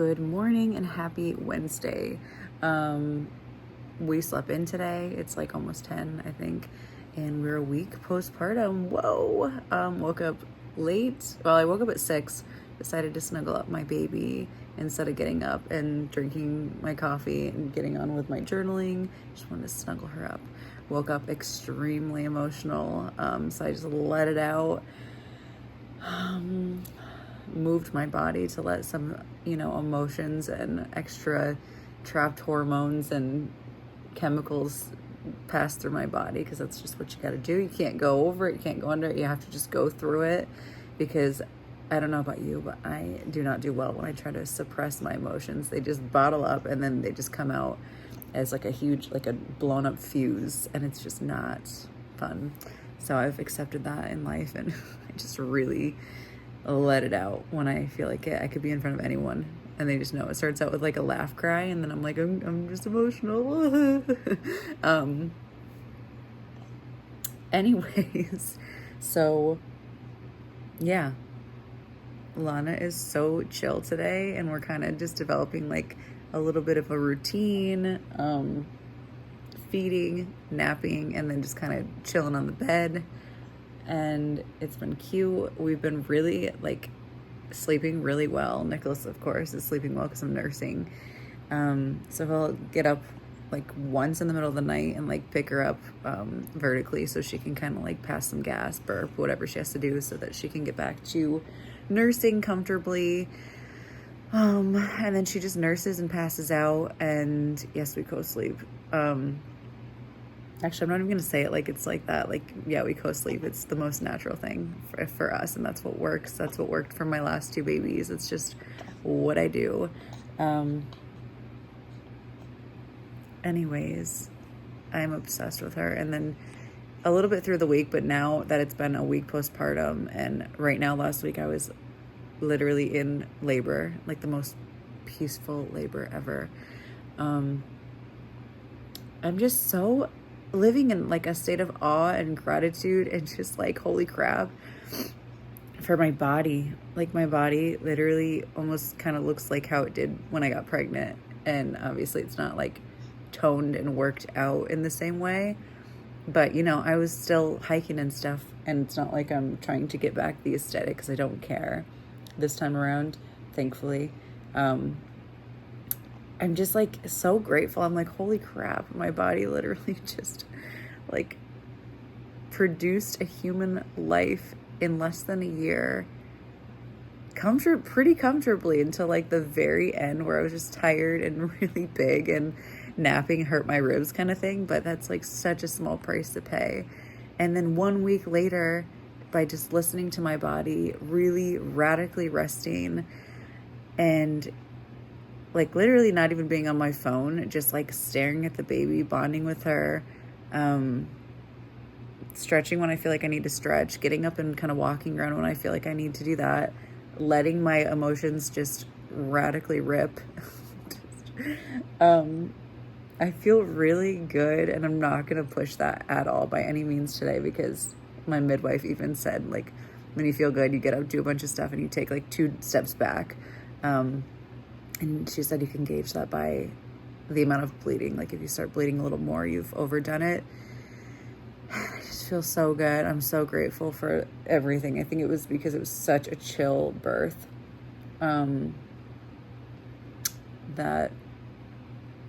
Good morning and happy Wednesday. We slept in today. It's like almost 10, I think, and we're a week postpartum. Whoa. Woke up late. Well, I woke up at 6, decided to snuggle up my baby instead of getting up and drinking my coffee and getting on with my journaling. Just wanted to snuggle her up. Woke up extremely emotional, so I just let it out. Moved my body to let some, emotions and extra trapped hormones and chemicals pass through my body, because that's just what you got to do. You can't go over it, you can't go under it, you have to just go through it, because I don't know about you, but I do not do well when I try to suppress my emotions. They just bottle up and then they just come out as like a huge, like a blown up fuse, and it's just not fun. So I've accepted that in life, and I just really let it out when I feel like it. I could be in front of anyone and they just know. It starts out with like a laugh cry, and then I'm like, I'm just emotional. Anyways, so yeah, Lana is so chill today, and we're kind of just developing like a little bit of a routine, feeding, napping, and then just kind of chilling on the bed. And it's been cute. We've been really like sleeping really well. Nicholas, of course, is sleeping well because I'm nursing. So he'll get up like once in the middle of the night and like pick her up vertically, so she can kind of like pass some gas, burp, whatever she has to do, so that she can get back to nursing comfortably. And then she just nurses and passes out, and yes, we co-sleep. Actually, I'm not even going to say it like it's like that. Like, yeah, we co-sleep. It's the most natural thing for us, and that's what works. That's what worked for my last 2 babies. It's just what I do. Anyways, I'm obsessed with her. And then a little bit through the week, but now that it's been a week postpartum, and right now, last week, I was literally in labor, like the most peaceful labor ever. I'm just so living in like a state of awe and gratitude, and just like, holy crap, for my body. Like, my body literally almost kind of looks like how it did when I got pregnant. And obviously it's not like toned and worked out in the same way, but I was still hiking and stuff, and it's not like I'm trying to get back the aesthetic, because I don't care this time around, thankfully. I'm just like so grateful. I'm like, holy crap, my body literally just like produced a human life in less than a year, pretty comfortably, until like the very end, where I was just tired and really big, and napping hurt my ribs kind of thing. But that's like such a small price to pay. And then 1 week later, by just listening to my body, really radically resting, and like literally not even being on my phone, just like staring at the baby, bonding with her, stretching when I feel like I need to stretch, getting up and kind of walking around when I feel like I need to do that, letting my emotions just radically rip. I feel really good, and I'm not going to push that at all by any means today, because my midwife even said, like, when you feel good, you get up, do a bunch of stuff, and you take like 2 steps back. And she said you can gauge that by the amount of bleeding. Like, if you start bleeding a little more, you've overdone it. I just feel so good. I'm so grateful for everything. I think it was because it was such a chill birth, that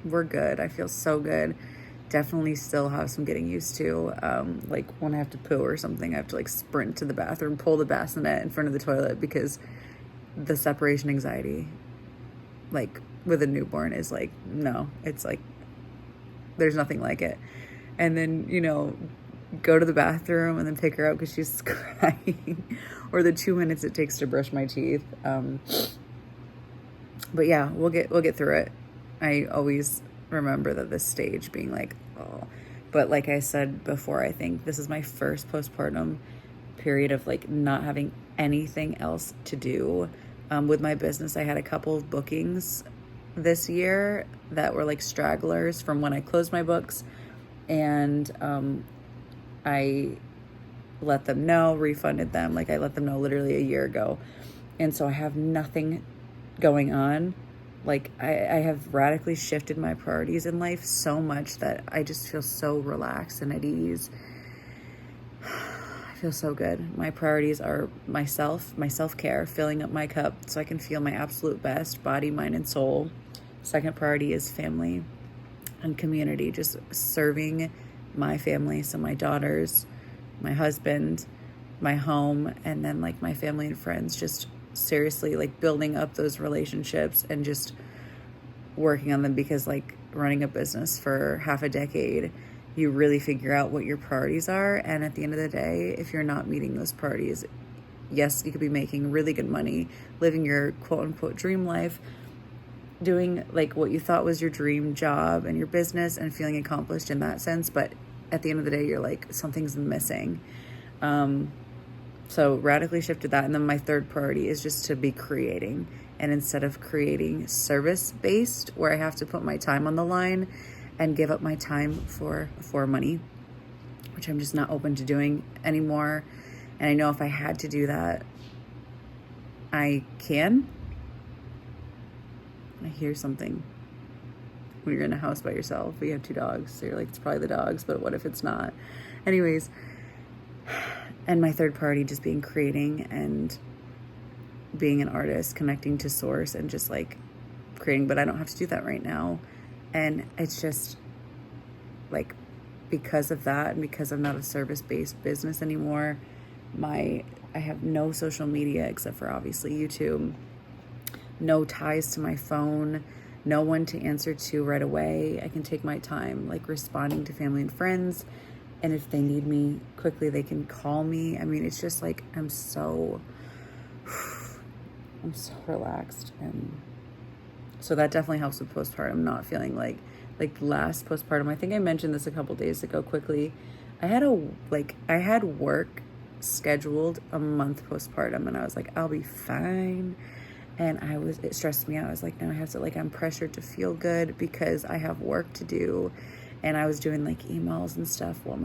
we're good. I feel so good. Definitely still have some getting used to. Like, when I have to poo or something, I have to like sprint to the bathroom, pull the bassinet in front of the toilet, because the separation anxiety, like with a newborn, is like, no, it's like there's nothing like it. And then go to the bathroom and then pick her up because she's crying, or the 2 minutes it takes to brush my teeth. But yeah, we'll get through it. I always remember that this stage being like, oh, but like I said before, I think this is my first postpartum period of like not having anything else to do. With my business, I had a couple of bookings this year that were like stragglers from when I closed my books, and I let them know, refunded them. Like, I let them know literally a year ago. And so I have nothing going on Like, I have radically shifted my priorities in life so much that I just feel so relaxed and at ease. I feel so good. My priorities are myself, my self-care, filling up my cup so I can feel my absolute best, body, mind, and soul. Second priority is family and community, just serving my family, so my daughters, my husband, my home, and then like my family and friends, just seriously like building up those relationships and just working on them, because like running a business for half a decade, you really figure out what your priorities are. And at the end of the day, if you're not meeting those priorities, yes, you could be making really good money, living your quote unquote dream life, doing like what you thought was your dream job and your business and feeling accomplished in that sense. But at the end of the day, you're like, something's missing. So radically shifted that. And then my third priority is just to be creating. And instead of creating service-based, where I have to put my time on the line and give up my time for money, which I'm just not open to doing anymore. And I know if I had to do that, I can. I hear something. When you're in a house by yourself, but you have 2 dogs, so you're like, it's probably the dogs, but what if it's not? Anyways, and my third priority just being creating and being an artist, connecting to source and just like creating, but I don't have to do that right now. And it's just like, because of that and because I'm not a service-based business anymore, I have no social media except for obviously YouTube, no ties to my phone, no one to answer to right away. I can take my time like responding to family and friends, and if they need me quickly, they can call me. I mean, it's just like I'm so relaxed. And so that definitely helps with postpartum, not feeling like last postpartum. I think I mentioned this a couple days ago quickly. I had work scheduled a month postpartum, and I was like, I'll be fine. And it stressed me out. I was like, no, I have to, like, I'm pressured to feel good because I have work to do. And I was doing like emails and stuff while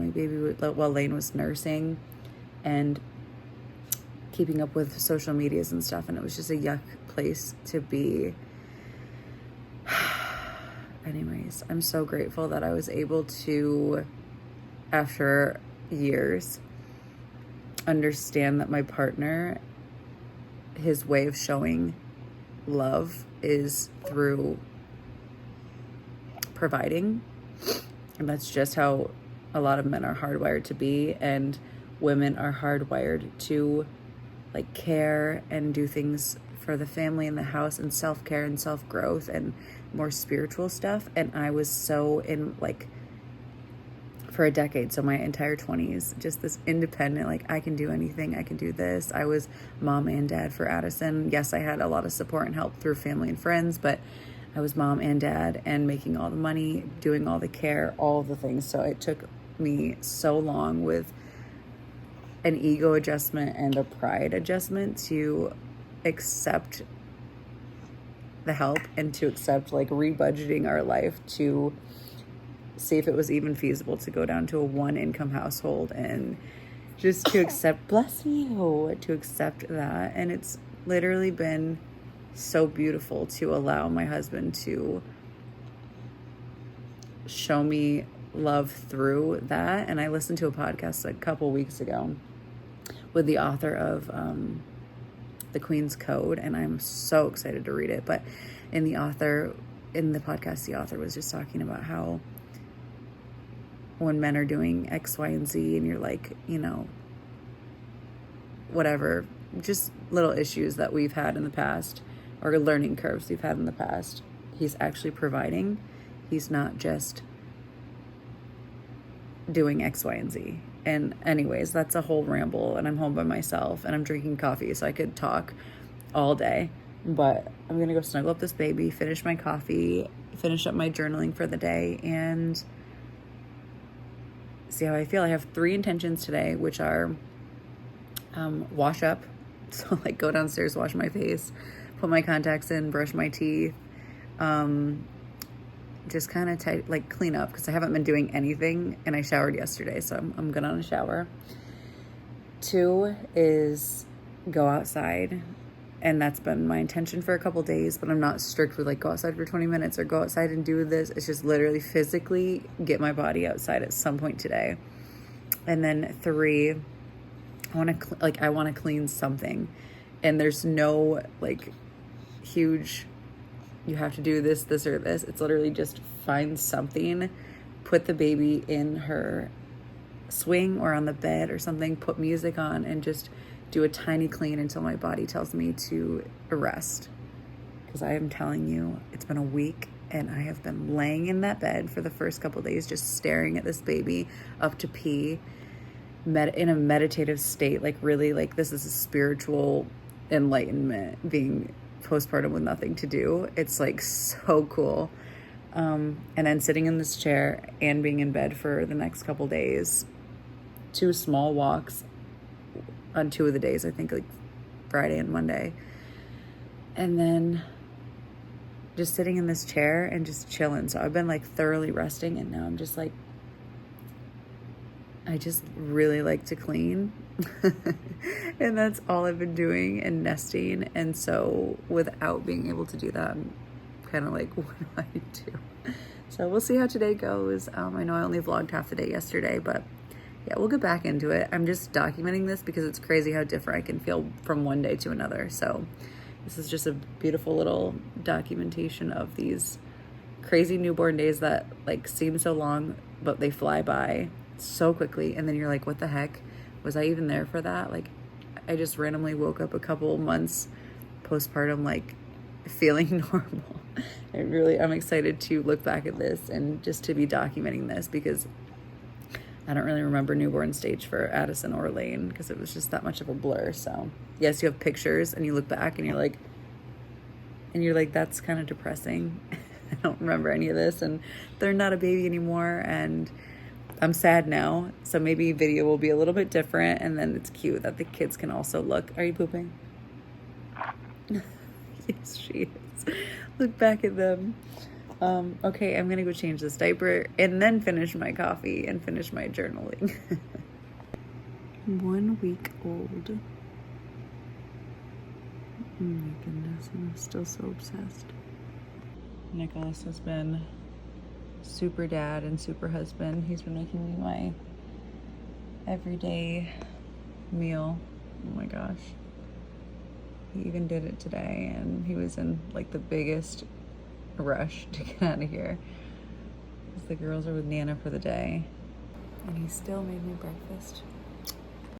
Lane was nursing and keeping up with social medias and stuff. And it was just a yuck place to be. Anyways, I'm so grateful that I was able to, after years, understand that my partner, his way of showing love is through providing. And that's just how a lot of men are hardwired to be. And women are hardwired to like care and do things for the family and the house and self-care and self-growth and more spiritual stuff. And I was so in like, for a decade, so my entire 20s, just this independent, like, I can do anything, I can do this. I was mom and dad for Addison. Yes, I had a lot of support and help through family and friends, but I was mom and dad and making all the money, doing all the care, all the things. So it took me so long with an ego adjustment and a pride adjustment to accept the help and to accept like rebudgeting our life to see if it was even feasible to go down to a 1-income household, and just to accept, bless you, to accept that. And it's literally been so beautiful to allow my husband to show me love through that. And I listened to a podcast a couple weeks ago with the author of The Queen's Code, and I'm so excited to read it. But in the podcast, the author was just talking about how when men are doing X, Y, and Z, and you're like, you know, whatever, just little issues that we've had in the past or learning curves we've had in the past, he's actually providing. He's not just doing X, Y, and Z. And anyways, that's a whole ramble, and I'm home by myself and I'm drinking coffee, so I could talk all day. But I'm going to go snuggle up this baby, finish my coffee, finish up my journaling for the day, and see how I feel. I have 3 intentions today, which are wash up. So like go downstairs, wash my face, put my contacts in, brush my teeth, just kind of like clean up, because I haven't been doing anything, and I showered yesterday, so I'm good on a shower. 2 is go outside And that's been my intention for a couple days, but I'm not strict with like go outside for 20 minutes or go outside and do this. It's just literally physically get my body outside at some point today. And then 3, I want to clean something. And there's no like huge, you have to do this, this, or this. It's literally just find something, put the baby in her swing or on the bed or something, put music on, and just do a tiny clean until my body tells me to rest. Because I am telling you, it's been a week and I have been laying in that bed for the first couple days, just staring at this baby up to pee, in a meditative state, like really like this is a spiritual enlightenment, being postpartum with nothing to do. It's like so cool. And then sitting in this chair and being in bed for the next couple days, 2 small walks on 2 of the days, I think like Friday and Monday. And then just sitting in this chair and just chilling. So I've been like thoroughly resting, and now I'm just like, I just really like to clean. And that's all I've been doing, and nesting. And so without being able to do that, I'm kind of like, what do I do? So we'll see how today goes. I know I only vlogged half the day yesterday, but yeah, we'll get back into it. I'm just documenting this because it's crazy how different I can feel from one day to another. So this is just a beautiful little documentation of these crazy newborn days that like seem so long, but they fly by so quickly. And then you're like, what the heck? Was I even there for that? Like, I just randomly woke up a couple months postpartum, like feeling normal. I'm excited to look back at this and just to be documenting this, because I don't really remember newborn stage for Addison or Lane because it was just that much of a blur. So yes, you have pictures and you look back and you're like, that's kind of depressing. I don't remember any of this, and they're not a baby anymore, and I'm sad now. So maybe video will be a little bit different, and then it's cute that the kids can also look. Are you pooping? Yes, she is. Look back at them. Okay, I'm gonna go change this diaper and then finish my coffee and finish my journaling. 1 week old. Oh my goodness, I'm still so obsessed. Nicholas has been super dad and super husband. He's been making me my everyday meal. Oh my gosh. He even did it today, and he was in like the biggest rush to get out of here because the girls are with Nana for the day. And he still made me breakfast.